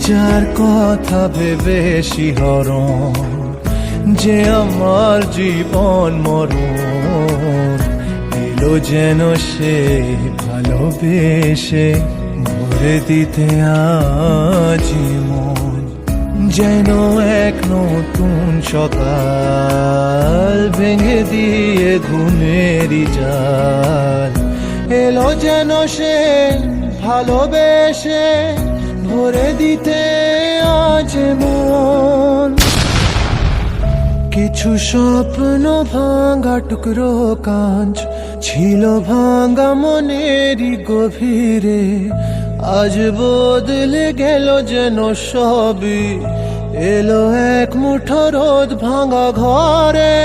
যার কথা ভেবে শিহরণ, যে আমার জীবন মরণ, এলো যেন সে ভালোবেসে ভরে দিতে আজি মন। যেন এক নতুন সকাল ভেঙে দিয়ে ঘুমেরই জাল, এলো যেন সে ভালোবেসে ভরে দিতে আজ মন। কিছু স্বপ্ন ভাঙা টুকরো কাঁচ ছিল ভাঙা মনেরই গভীরে, আজ বদলে গেল যেন সবই, এলো এক মুঠো রোদ ভাঙা ঘরে।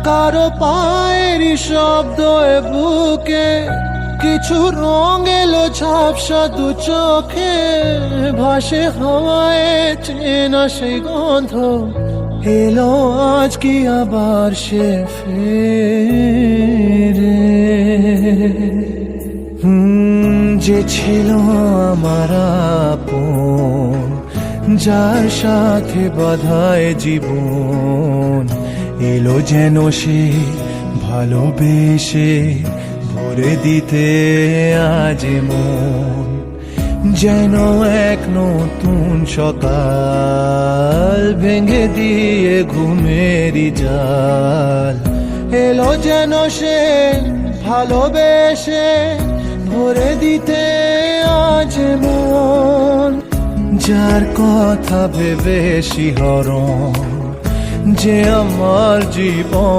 কারো পায়েরই শব্দ এ বুকে, কিছু রং এলো ঝাপসা দু চোখে, ভাসে হাওয়ায় চেনা সেই গন্ধ, এলো আজ কি আবার সে ফেরে। যে ছিল আমার আপন, যার সাথে বাঁধায় জীবন, এলো যেন সে ভালোবেসে ভরে দিতে আজ মন। যেন এক নতুন সকাল ভেঙে দিয়ে ঘুমেরই জাল, এলো যেন সে ভালোবেসে ভরে দিতে আজ মন। যার কথা ভেবে শিহরণ, যে আমার জীবন